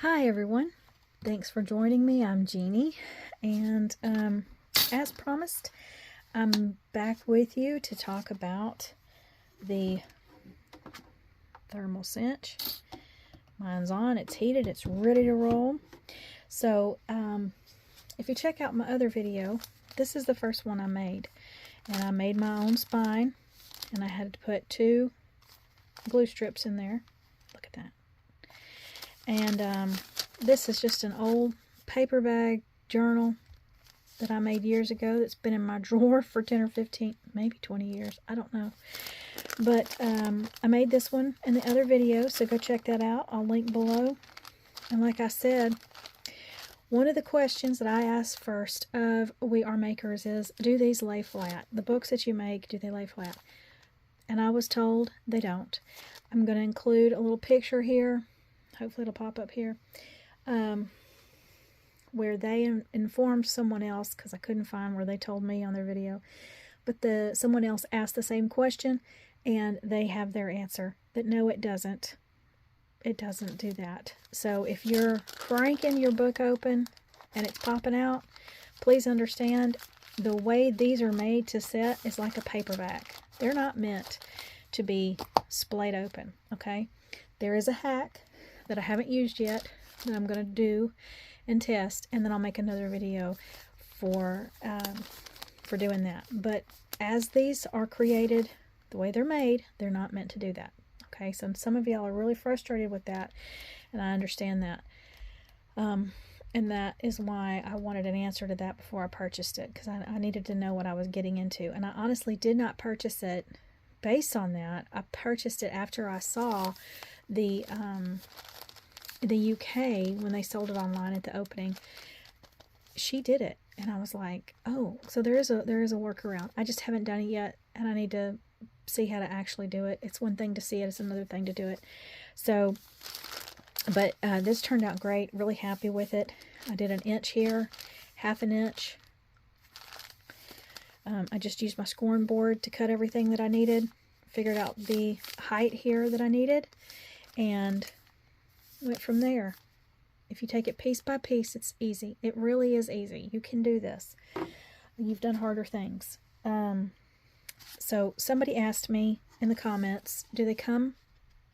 Hi everyone, thanks for joining me. I'm Jeannie, and as promised, I'm back with you to talk about the thermal cinch. Mine's on, it's heated, it's ready to roll. So if you check out my other video, this is the first one I made, and I made my own spine, and I had to put 2 glue strips in there. Look at that. And this is just an old paper bag journal that I made years ago that's been in my drawer for 10 or 15, maybe 20 years. I don't know. But I made this one in the other video, so go check that out. I'll link below. And like I said, one of the questions that I asked first of We Are Makers is, do these lay flat? The books that you make, do they lay flat? And I was told they don't. I'm going to include a little picture here. Hopefully it'll pop up here. Where they informed someone else, because I couldn't find where they told me on their video, but someone else asked the same question, and they have their answer that no, it doesn't. It doesn't do that. So if you're cranking your book open and it's popping out, please understand the way these are made to set is like a paperback. They're not meant to be splayed open, okay? There is a hack that I haven't used yet that I'm going to do and test, and then I'll make another video for doing that. But as these are created, the way they're made, they're not meant to do that. Okay, so some of y'all are really frustrated with that, and I understand that. And that is why I wanted an answer to that before I purchased it, because I needed to know what I was getting into. And I honestly did not purchase it based on that. I purchased it after I saw the UK, when they sold it online at the opening. She did it, and I was like, oh, so there is a workaround. I just haven't done it yet, and I need to see how to actually do it. It's one thing to see it, it's another thing to do it. So, but this turned out great. Really happy with it. I did 1 inch here, 1/2 inch. I just used my scoring board to cut everything that I needed. Figured out the height here that I needed, and went from there. If you take it piece by piece, it's easy. It really is easy. You can do this. You've done harder things. So somebody asked me in the comments, do they come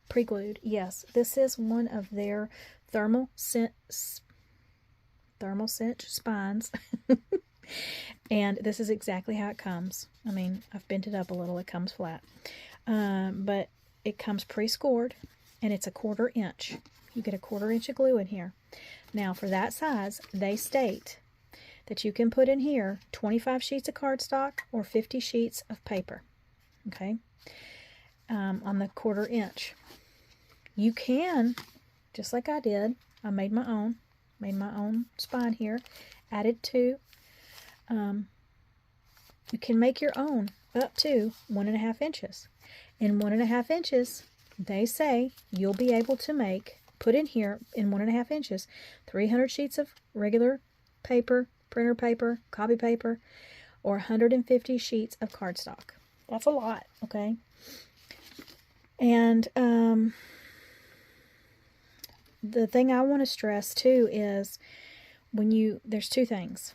pre-glued? Yes. This is one of their thermal cinch spines. And this is exactly how it comes. I mean, I've bent it up a little. It comes flat. But it comes pre-scored, and it's 1/4 inch. You get 1/4 inch of glue in here. Now, for that size, they state that you can put in here 25 sheets of cardstock or 50 sheets of paper. Okay? On the 1/4 inch. You can, just like I did, I made my own spine here, added 2. You can make your own up to 1.5 inches. In 1.5 inches, they say you'll be able to put in here in 1.5 inches, 300 sheets of regular paper, printer paper, copy paper, or 150 sheets of cardstock. That's a lot, okay? And the thing I want to stress too is there's 2 things.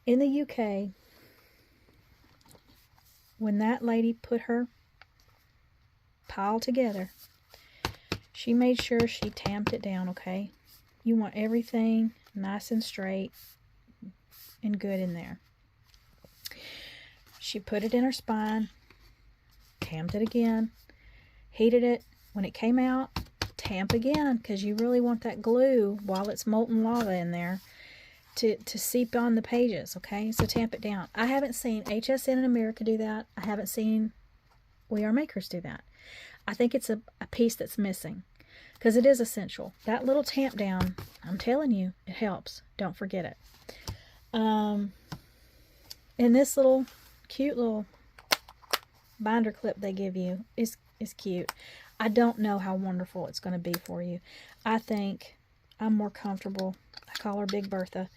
In the UK, when that lady put her pile together, she made sure she tamped it down, okay? You want everything nice and straight and good in there. She put it in her spine, tamped it again, heated it. When it came out, tamp again, because you really want that glue while it's molten lava in there to seep on the pages, okay? So tamp it down. I haven't seen HSN in America do that. I haven't seen We Are Makers do that. I think it's a piece that's missing, because it is essential. That little tamp down, I'm telling you, it helps. Don't forget it. And this little cute little binder clip they give you is cute. I don't know how wonderful it's going to be for you. I think I'm more comfortable. I call her Big Bertha.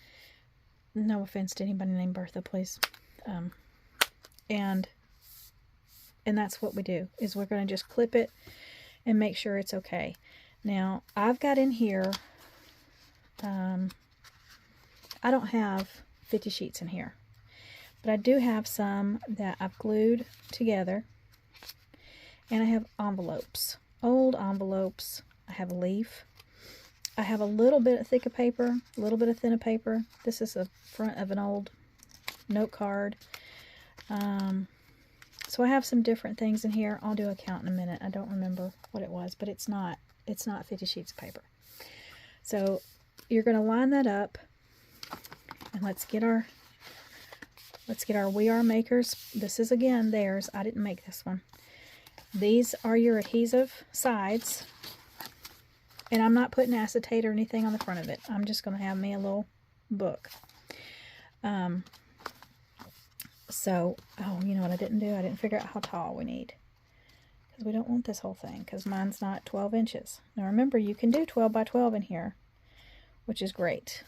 No offense to anybody named Bertha, please. And that's what we do, is we're going to just clip it and make sure it's okay. Now, I've got in here I don't have 50 sheets in here, but I do have some that I've glued together, and I have envelopes, old envelopes. I have a leaf. I have a little bit of thicker paper, a little bit of thinner paper. This is the front of an old note card. So I have some different things in here. I'll do a count in a minute. I don't remember what it was, but it's not 50 sheets of paper. So you're going to line that up, and let's get our We Are Makers. This is again theirs. I didn't make this one. These are your adhesive sides, and I'm not putting acetate or anything on the front of it. I'm just going to have me a little book. So, oh, you know what I didn't do? I didn't figure out how tall we need, because we don't want this whole thing, because mine's not 12 inches. Now remember, you can do 12 by 12 in here, which is great.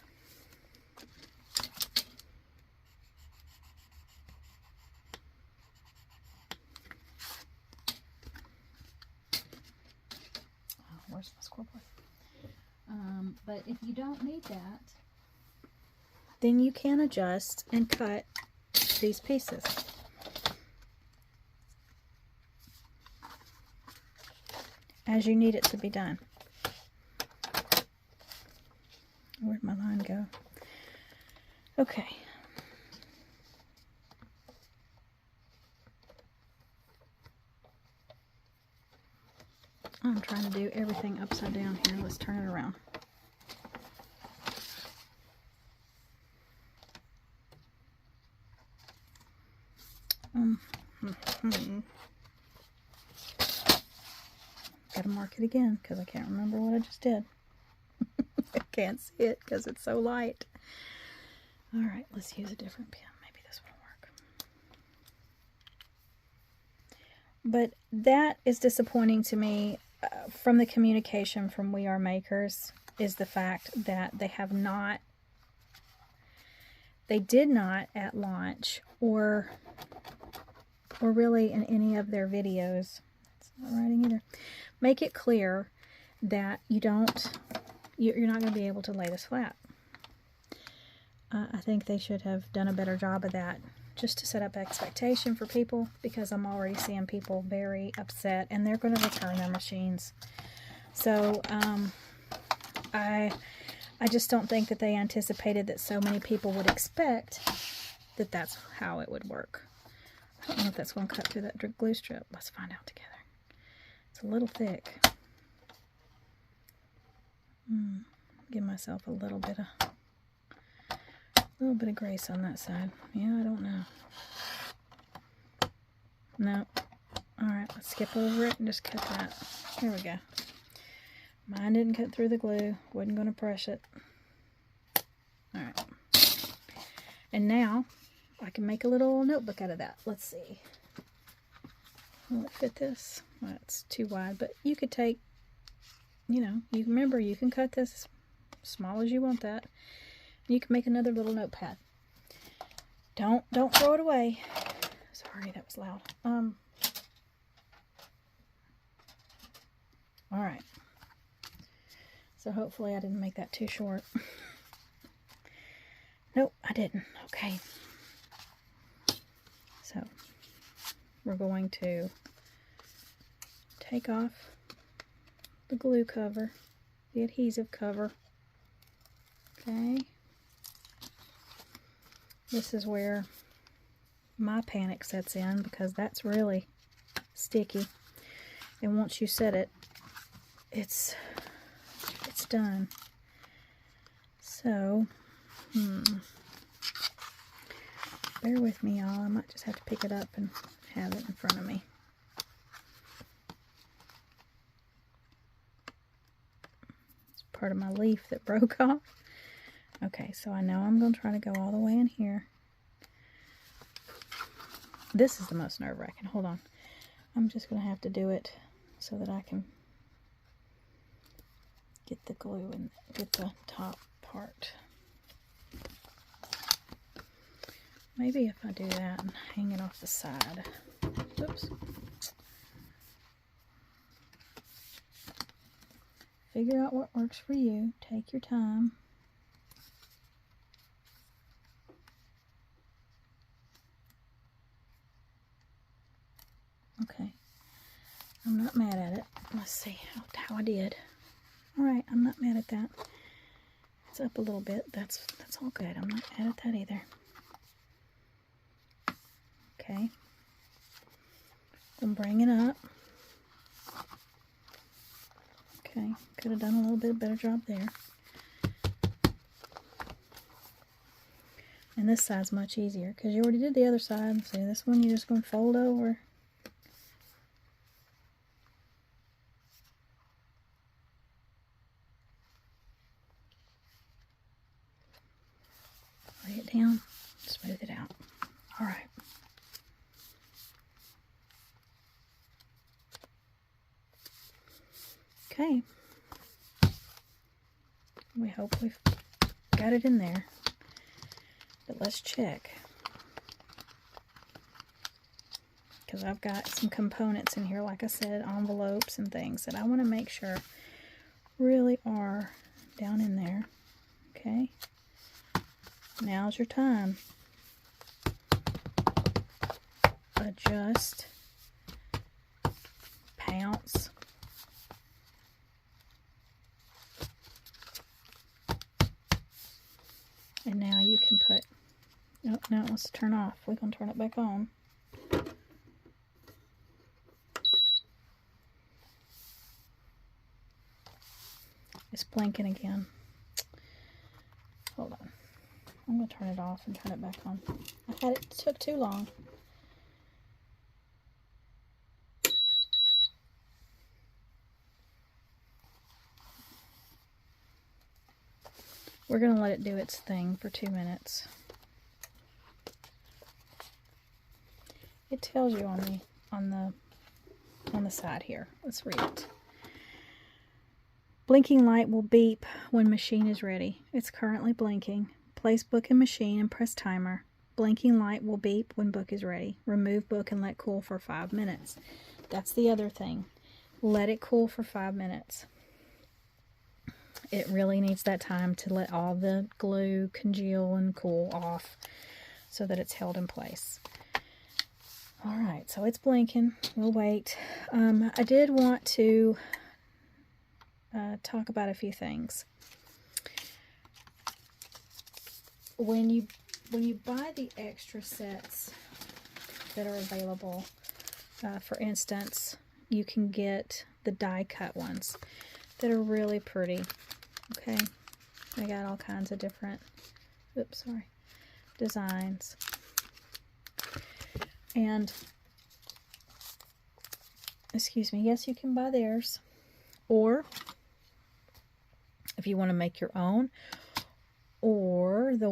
Oh, where's my scoreboard? But if you don't need that, then you can adjust and cut these pieces. As you need it to be done. Where'd my line go? Okay. I'm trying to do everything upside down here. Let's turn it around. Gotta mark it again because I can't remember what I just did. I can't see it because it's so light. Alright, let's use a different pen. Maybe this will work. But that is disappointing to me from the communication from We Are Makers, is the fact that they did not at launch or really in any of their videos, it's not writing either, make it clear that you're not going to be able to lay this flat. I think they should have done a better job of that, just to set up expectation for people, because I'm already seeing people very upset, and they're going to return their machines. So I just don't think that they anticipated that so many people would expect that that's how it would work. I don't know if that's going to cut through that glue strip. Let's find out together. It's a little thick. Give myself a little bit of grace on that side. Yeah, I don't know. No. Alright, let's skip over it and just cut that. Here we go. Mine didn't cut through the glue. Wasn't going to press it. Alright. And now, I can make a little notebook out of that. Let's see. Will it fit this? Well, it's too wide, but you could take, you remember, you can cut this as small as you want that. You can make another little notepad. Don't throw it away. Sorry, that was loud. Alright. So hopefully I didn't make that too short. Nope, I didn't. Okay. So, we're going to take off the glue cover, the adhesive cover. Okay. This is where my panic sets in, because that's really sticky. And once you set it, it's done. So, bear with me, y'all. I might just have to pick it up and have it in front of me. It's part of my leaf that broke off. Okay, so I know I'm going to try to go all the way in here. This is the most nerve-wracking. Hold on. I'm just going to have to do it so that I can get the glue and get the top part. Maybe if I do that and hang it off the side. Oops. Figure out what works for you. Take your time. Okay. I'm not mad at it. Let's see how I did. Alright, I'm not mad at that. It's up a little bit. That's all good. I'm not mad at that either. Okay. I'm bringing it up. Okay, could have done a little bit better job there. And this side's much easier because you already did the other side. So this one you're just going to fold over. Lay it down, smooth it out. All right. Okay. We hope we've got it in there. But let's check. Because I've got some components in here, like I said, envelopes and things that I want to make sure really are down in there. Okay. Now's your time. Adjust. Pounce. And now you can put, oh, no, it wants to turn off. We're going to turn it back on. It's blinking again. Hold on. I'm going to turn it off and turn it back on. It took too long. We're going to let it do its thing for 2 minutes. It tells you on the side here. Let's read it. Blinking light will beep when machine is ready. It's currently blinking. Place book in machine and press timer. Blinking light will beep when book is ready. Remove book and let cool for 5 minutes. That's the other thing. Let it cool for 5 minutes. It really needs that time to let all the glue congeal and cool off so that it's held in place. Alright, so it's blinking. We'll wait. I did want to talk about a few things. When you buy the extra sets that are available, for instance, you can get the die cut ones that are really pretty. Okay, I got all kinds of different, designs. And, excuse me, yes, you can buy theirs. Or, if you want to make your own, or the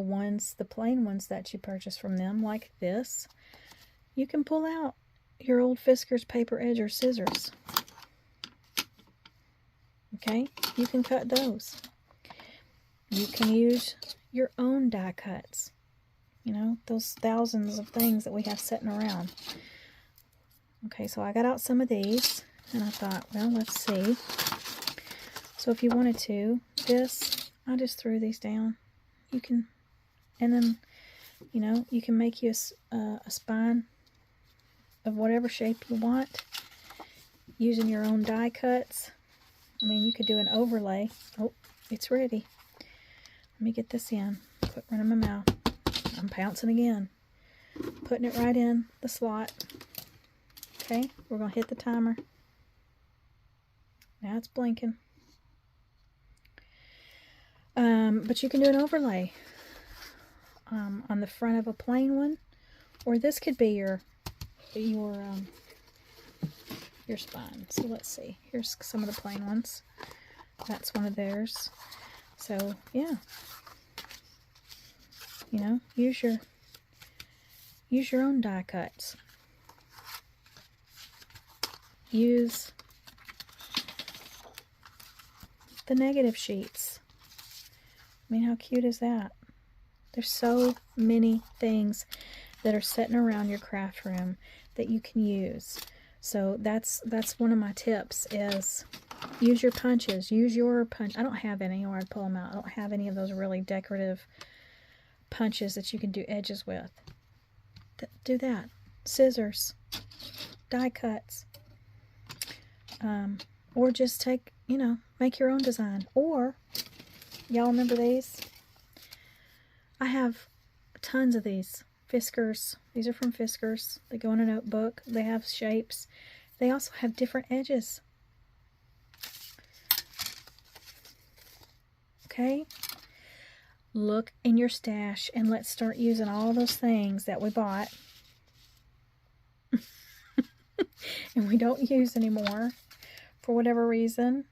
plain ones that you purchase from them, like this, you can pull out your old Fiskars paper edge or scissors. Okay, you can cut those. You can use your own die cuts. You know, those thousands of things that we have sitting around. Okay, so I got out some of these, and I thought, well, let's see. So if you wanted to, I just threw these down. You can, and then, you know, you can make you a spine of whatever shape you want using your own die cuts. I mean, you could do an overlay. Oh, it's ready. Let me get this in. Quit running my mouth. I'm pouncing again. Putting it right in the slot. Okay, we're going to hit the timer. Now it's blinking. But you can do an overlay on the front of a plain one, or this could be your spine. So let's see. Here's some of the plain ones. That's one of theirs. So yeah, you know, use your own die cuts. Use the negative sheets. I mean, how cute is that? There's so many things that are sitting around your craft room that you can use. So that's one of my tips is use your punches. Use your punch. I don't have any, or I'd pull them out. I don't have any of those really decorative punches that you can do edges with. Do that. Scissors. die cuts. Or just take, you know, make your own design. Or, y'all remember these? I have tons of these. Fiskars. These are from Fiskars. They go in a notebook. They have shapes. They also have different edges. Okay? Look in your stash and let's start using all those things that we bought and we don't use anymore for whatever reason.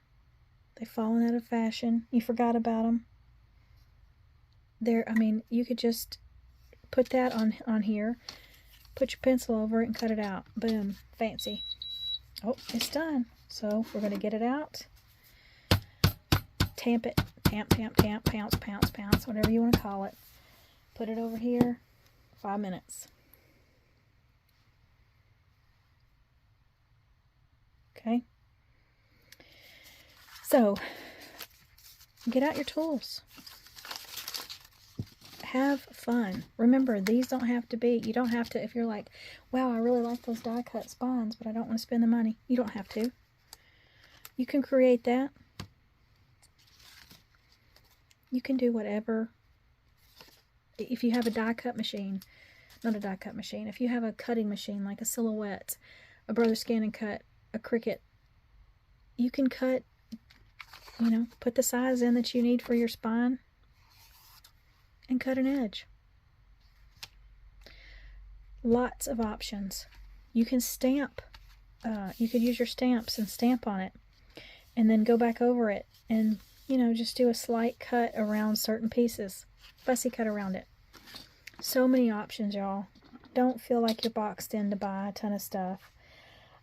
They've fallen out of fashion. You forgot about them. I mean, you could just put that on here, put your pencil over it and cut it out. Boom. Fancy. Oh, it's done. So we're going to get it out. Tamp it. Tamp, tamp, tamp, pounce, pounce, pounce, whatever you want to call it. Put it over here. 5 minutes. Okay. So, get out your tools. Have fun. Remember, these don't have to be, you don't have to, if you're like, wow, I really like those die cut spines, but I don't want to spend the money. You don't have to. You can create that. You can do whatever. If you have a die cut machine, not a die cut machine, if you have a cutting machine like a Silhouette, a Brother Scan and Cut, a Cricut, you can cut, you know, put the size in that you need for your spine and cut an edge. Lots of options. You can stamp. You could use your stamps and stamp on it and then go back over it and, you know, just do a slight cut around certain pieces. Fussy cut around it. So many options, y'all. Don't feel like you're boxed in to buy a ton of stuff.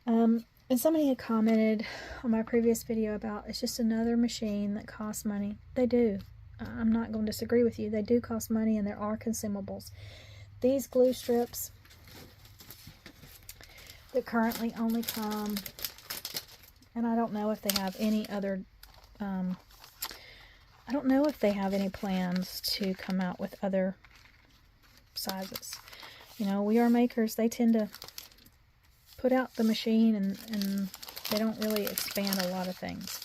And somebody had commented on my previous video about it's just another machine that costs money. They do. I'm not going to disagree with you. They do cost money and there are consumables. These glue strips that currently only come, and I don't know if they have any other, I don't know if they have any plans to come out with other sizes. You know, We Are Makers, they tend to put out the machine and they don't really expand a lot of things.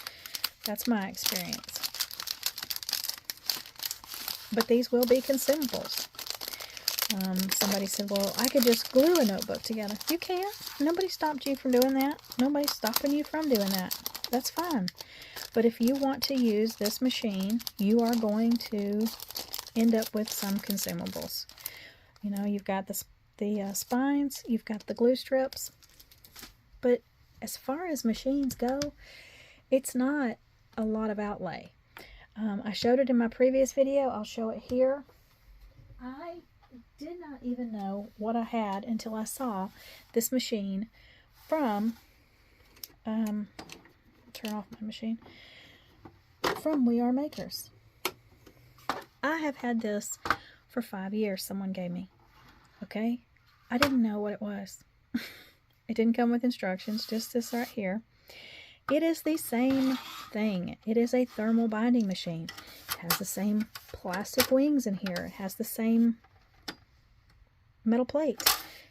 That's my experience. But these will be consumables. Somebody said, well, I could just glue a notebook together. You can. Nobody stopped you from doing that. Nobody's stopping you from doing that. That's fine. But if you want to use this machine, you are going to end up with some consumables. You know, you've got the spines, you've got the glue strips. But as far as machines go, it's not a lot of outlay. I showed it in my previous video. I'll show it here. I did not even know what I had until I saw this machine from, turn off my machine, from We Are Makers. I have had this for 5 years, someone gave me. Okay? I didn't know what it was. It didn't come with instructions, just this right here. It is the same thing. It is a thermal binding machine. It has the same plastic wings in here. It has the same metal plate.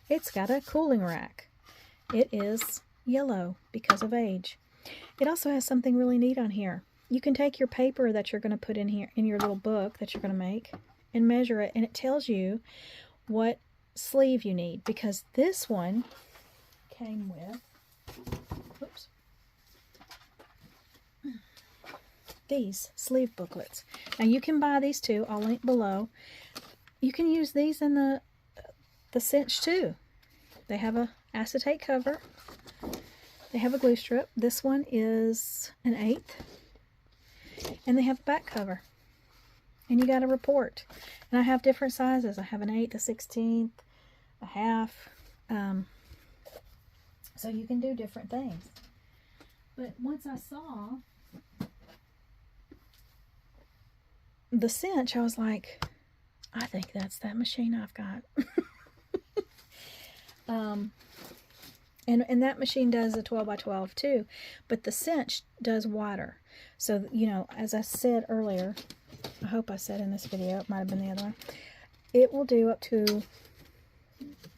It's got a cooling rack. It is yellow because of age. It also has something really neat on here. You can take your paper that you're going to put in here, in your little book that you're going to make, and measure it, and it tells you what sleeve you need, because this one came with, whoops, these sleeve booklets. Now you can buy these too. I'll link below. You can use these in the Cinch too. They have a acetate cover. They have a glue strip. This one is an 1/8. And they have a back cover. And you got a report. And I have different sizes. I have an 1/8, a 1/16, a 1/2. So you can do different things. But once I saw the Cinch, I was like, I think that's that machine I've got. And that machine does a 12 by 12 too, but the Cinch does wider. So, you know, as I said earlier, I hope I said in this video, it might have been the other one, it will do up to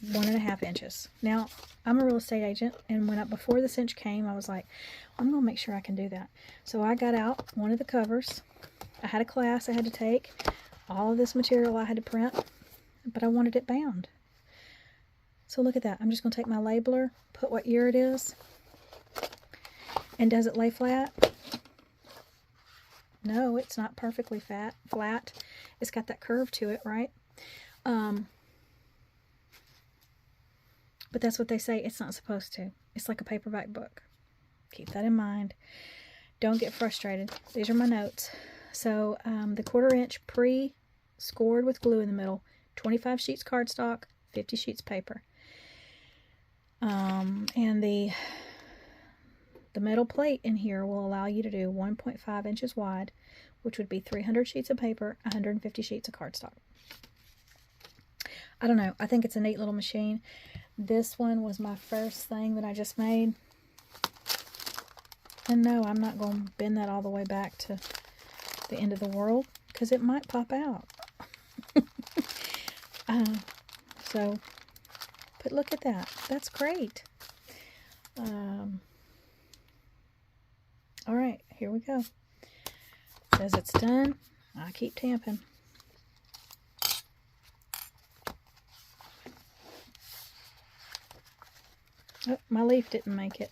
1.5 inches. Now, I'm a real estate agent, and before the cinch came, I was like, I'm going to make sure I can do that. So I got out one of the covers. I had a class I had to take. All of this material I had to print, but I wanted it bound. So look at that. I'm just going to take my labeler, put what year it is, and does it lay flat? No, it's not perfectly flat. It's got that curve to it, right? But that's what they say. It's not supposed to. It's like a paperback book. Keep that in mind. Don't get frustrated. These are my notes. So the 1/4 inch pre-scored with glue in the middle, 25 sheets cardstock, 50 sheets paper. And the metal plate in here will allow you to do 1.5 inches wide, which would be 300 sheets of paper, 150 sheets of cardstock. I don't know. I think it's a neat little machine. This one was my first thing that I just made. And no, I'm not going to bend that all the way back to the end of the world, because it might pop out. But look at that. That's great. All right, here we go. Says it's done. I keep tamping. Oh, my leaf didn't make it.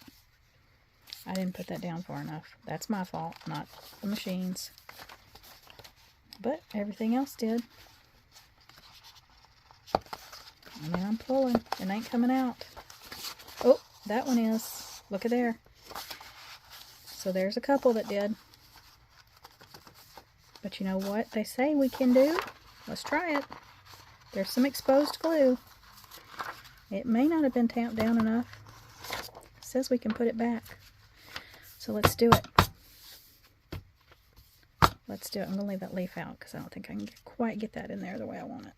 I didn't put that down far enough. That's my fault, not the machine's. But everything else did. I mean, I'm pulling. It ain't coming out. Oh, that one is. Look at there. So there's a couple that did. But you know what they say we can do? Let's try it. There's some exposed glue. It may not have been tamped down enough. It says we can put it back. So let's do it. Let's do it. I'm going to leave that leaf out because I don't think I can quite get that in there the way I want it.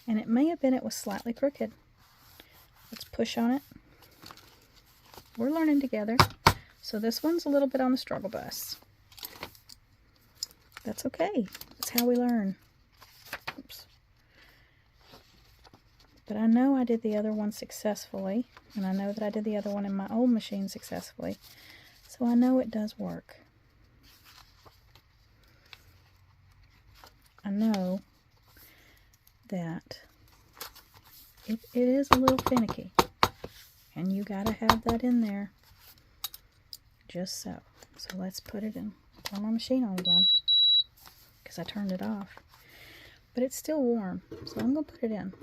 And it may have been it was slightly crooked. Let's push on it. We're learning together. So this one's a little bit on the struggle bus. That's okay. That's how we learn. Oops. But I know I did the other one successfully. And I know that I did the other one in my old machine successfully. So I know it does work. I know that it is a little finicky. And you gotta have that in there. Just so. So let's put it in. Turn my machine on again. Because I turned it off. But it's still warm. So I'm going to put it in.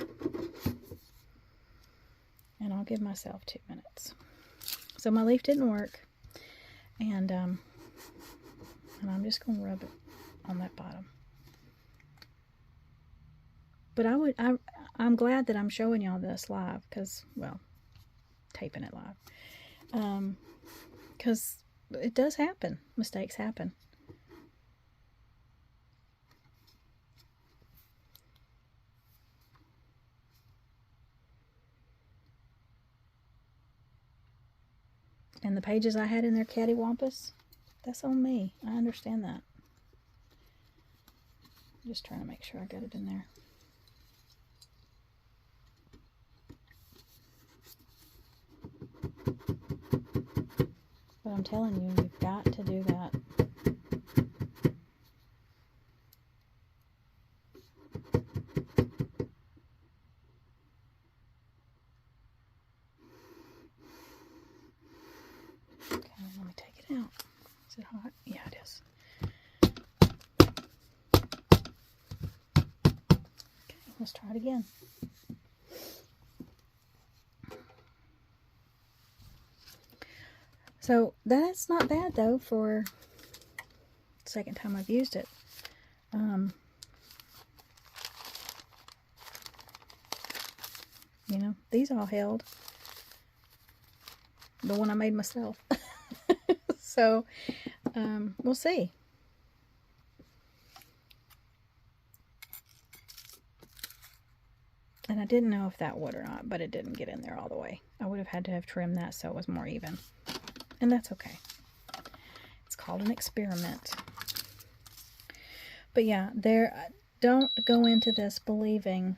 And I'll give myself 2 minutes. So my leaf didn't work. And I'm just going to rub it on that bottom. But I'm glad that I'm showing y'all this live. Because, well, taping it live. Because it does happen. Mistakes happen. And the pages I had in there cattywampus, that's on me. I understand that. I'm just trying to make sure I got it in there. But I'm telling you, you've got to do that. Okay, let me take it out. Is it hot? Yeah, it is. Okay, let's try it again. So that's not bad though for the second time I've used it. You know, these all held. The one I made myself. So, we'll see. And I didn't know if that would or not, but it didn't get in there all the way. I would have had to have trimmed that so it was more even. And that's okay. It's called an experiment. But yeah, don't go into this believing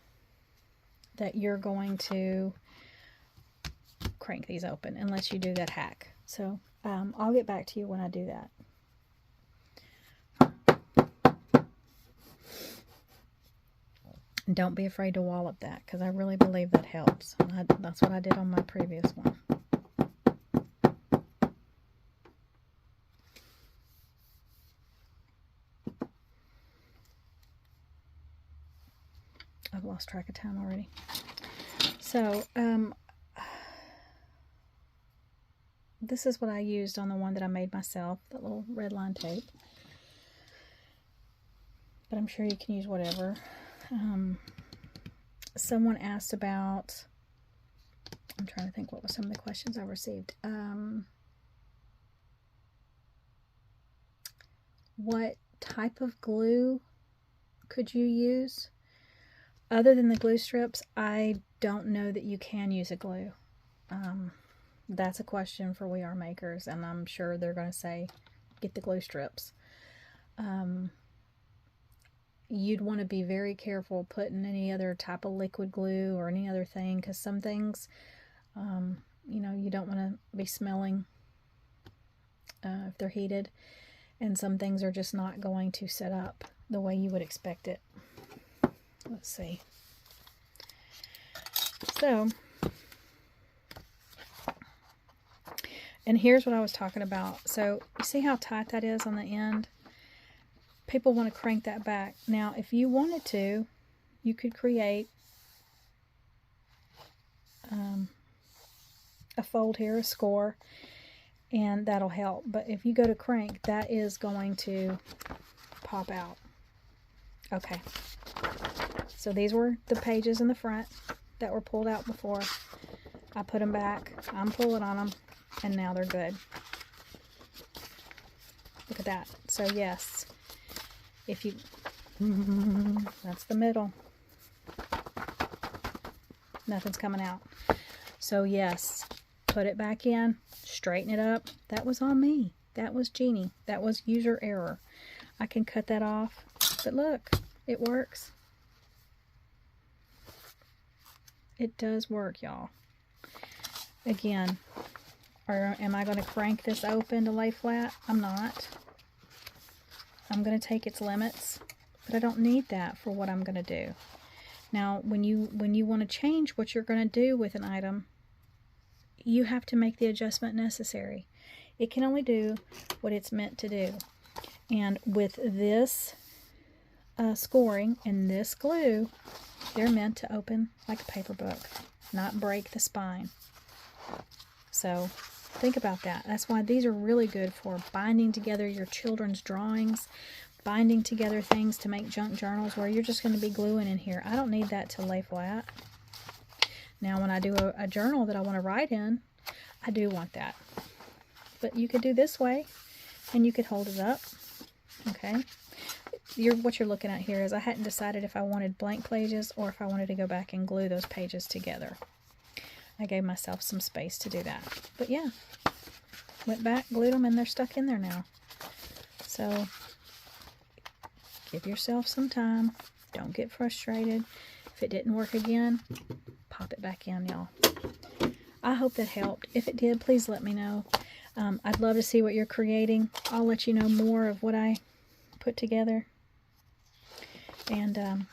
that you're going to crank these open unless you do that hack. So I'll get back to you when I do that. And don't be afraid to wallop that, because I really believe that helps. That's what I did on my previous one. I've lost track of time already. So, this is what I used on the one that I made myself, that little red line tape. But I'm sure you can use whatever. Someone asked about, I'm trying to think what was some of the questions I received. What type of glue could you use? Other than the glue strips, I don't know that you can use a glue. That's a question for We Are Makers, and I'm sure they're going to say, get the glue strips. You'd want to be very careful putting any other type of liquid glue or any other thing, because some things, you know, you don't want to be smelling if they're heated, and some things are just not going to set up the way you would expect it. Let's see. So, and here's what I was talking about. So, you see how tight that is on the end? People want to crank that back. Now, if you wanted to, you could create a fold here, a score, and that'll help. But if you go to crank, that is going to pop out. Okay. So these were the pages in the front that were pulled out before. I put them back. I'm pulling on them, and now they're good. Look at that. So yes, if you, that's the middle. Nothing's coming out. So yes, put it back in, straighten it up. That was on me. That was Jeannie. That was user error. I can cut that off, but look, it works. It does work, y'all. Again, am I going to crank this open to lay flat? I'm not. I'm going to take its limits, but I don't need that for what I'm going to do. Now, when you want to change what you're going to do with an item, you have to make the adjustment necessary. It can only do what it's meant to do. And with this scoring and this glue, they're meant to open like a paper book, not break the spine. So think about that. That's why these are really good for binding together your children's drawings, binding together things to make junk journals where you're just going to be gluing in here. I don't need that to lay flat. Now when I do a journal that I want to write in, I do want that. But you could do this way, and you could hold it up. Okay. What you're looking at here is I hadn't decided if I wanted blank pages or if I wanted to go back and glue those pages together. I gave myself some space to do that. But yeah, went back, glued them, and they're stuck in there now. So give yourself some time. Don't get frustrated. If it didn't work again, pop it back in, y'all. I hope that helped. If it did, please let me know. I'd love to see what you're creating. I'll let you know more of what I put together. And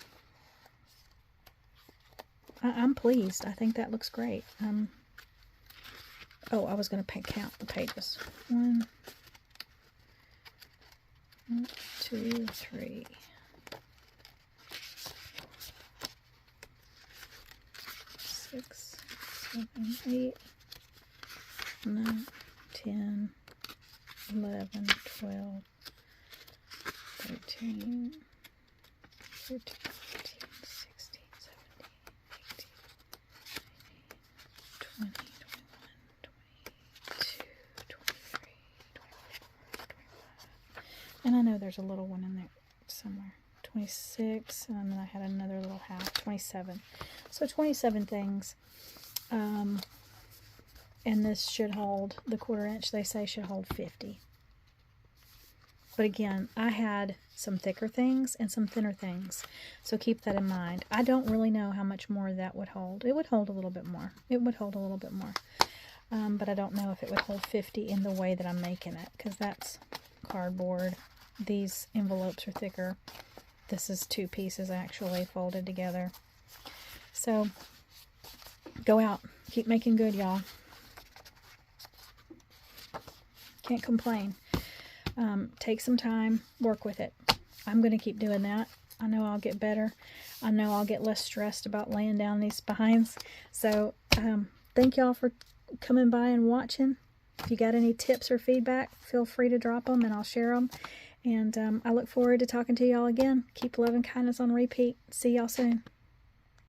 I'm pleased. I think that looks great. Oh, I was going to count the pages. 1, 2, 3. 6, 7, 8, 9, 10, 11, 12, 13, 14, 15, 16, 17, 18, 19, 20, 21, 22, 23, 24, 25. And I know there's a little one in there somewhere. 26, and then I had another little half. 27. So 27 things. And this should hold, the 1/4 inch they say should hold 50. But again, I had some thicker things and some thinner things. So keep that in mind. I don't really know how much more that would hold. It would hold a little bit more. It would hold a little bit more. But I don't know if it would hold 50 in the way that I'm making it, because that's cardboard. These envelopes are thicker. This is 2 pieces actually folded together. So go out. Keep making good, y'all. Can't complain. Take some time, work with it. I'm going to keep doing that. I know I'll get better. I know I'll get less stressed about laying down these behinds. So thank y'all for coming by and watching. If you got any tips or feedback, feel free to drop them and I'll share them. And I look forward to talking to y'all again. Keep love and kindness on repeat. See y'all soon.